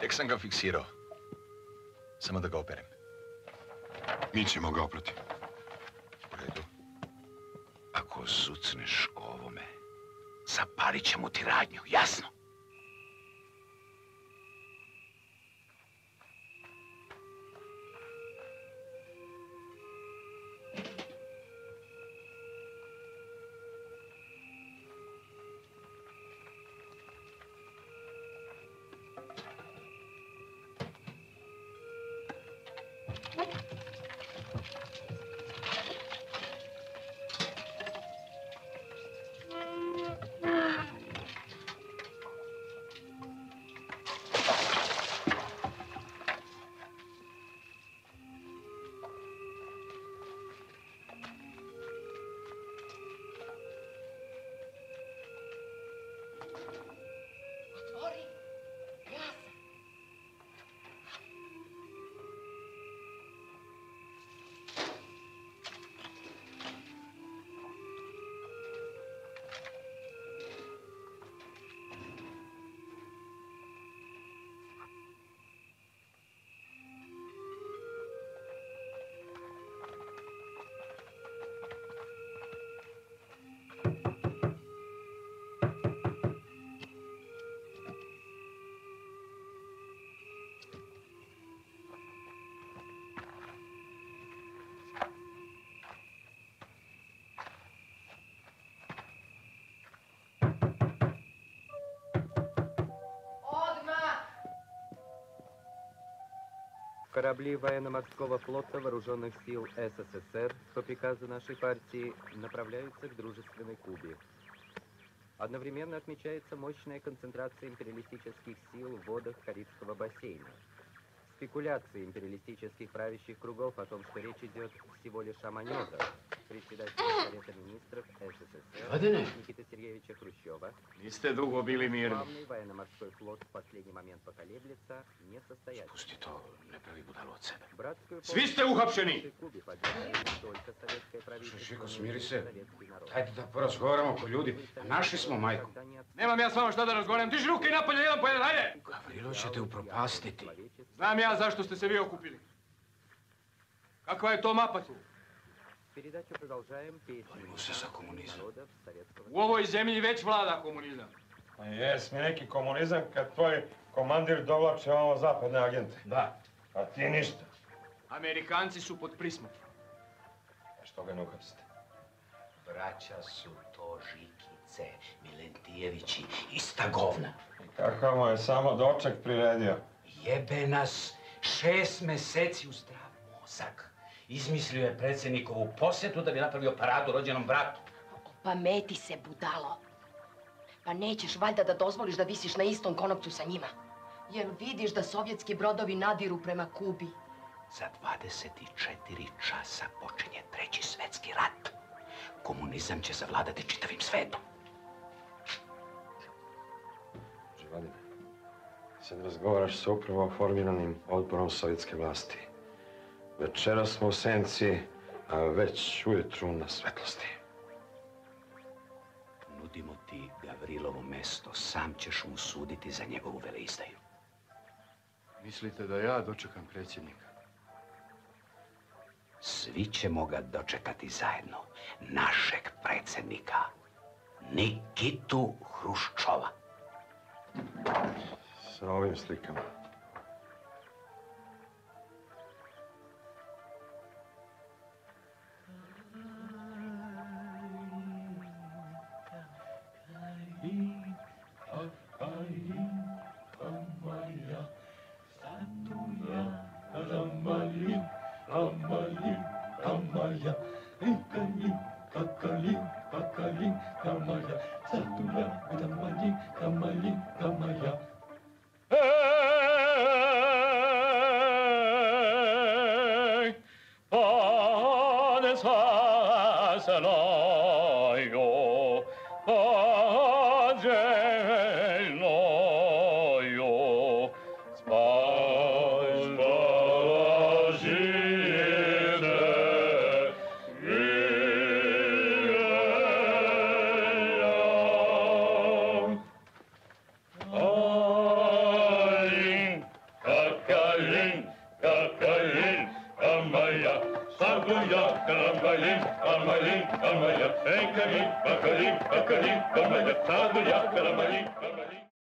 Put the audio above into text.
Tek sam ga fiksirao. Samo da ga operem. Mi ćemo ga oprati. U redu. Ako zucneš ovome, zapalit ćemo ti radnju, jasno? Корабли военно-морского флота Вооруженных сил СССР по приказу нашей партии направляются к дружественной Кубе. Одновременно отмечается мощная концентрация империалистических сил в водах Карибского бассейна. Спекуляции империалистических правящих кругов о том, что речь идет всего лишь о маневрах, председателя Совета министров СССР Никиты Сергеевича Хрущева, Niste dugo bili mirni. главный военно-морской флот в последний момент поколеблется, не состоятельно. Pusti to, ne pravi budalu od sebe. Братскую Svi ste uhapšeni! Кубе поддерживает не только советское правительство, Šiko, smiri se. советский народ. Hajde da porazgovaramo ko ljudi. Našli smo majku. Nemam ja s vama šta da razgovaram. Diži ruke i napolje, jedan po jedan, hajde! Gavrilo će te upropastiti. Znam ja zašto ste se vi okupili. Kakva je to mapa tu? Передачу продолжаем. Borimo se za komunizam. U ovoj zemlji već vlada komunizam. Pa jes mi neki komunizam kad tvoj komandir dovlače ovo zapadne agente. Da. A ti ništa. Amerikanci su pod prismotrom. A što ga ne uhapsite? Braća su to Žikice, Milentijevići, ista govna. I kakav mu je samo doček priredio? Jebe nas 6 meseci u zdrav mozak. Izmislio je predsjednikovu posjetu da bi napravio paradu rođenom bratu. Pameti se, budalo. Pa nećeš valjda da dozvoliš da visiš na istom konopcu sa njima. Jer vidiš da sovjetski brodovi nadiru prema Kubi. Za 24 časa počinje 3. svjetski rat. Komunizam će zavladati čitavim svetom. Živadine, sad razgovaraš sa upravo formiranim odborom sovjetske vlasti. Večera smo u senci, a već ujutru na svetlosti. Nudimo ti Gavrilovo mesto, sam ćeš mu suditi za njegovu veleizdaju. Mislite da ja dočekam predsjednika? Svi ćemo ga dočekati zajedno. Našeg predsjednika, Nikitu Hruščova. Sa ovim slikama. Karmalim, karmalim, karmalim, en kalim, bakalim, bakalim, karmalim, sadı ya karmalim, karmalim.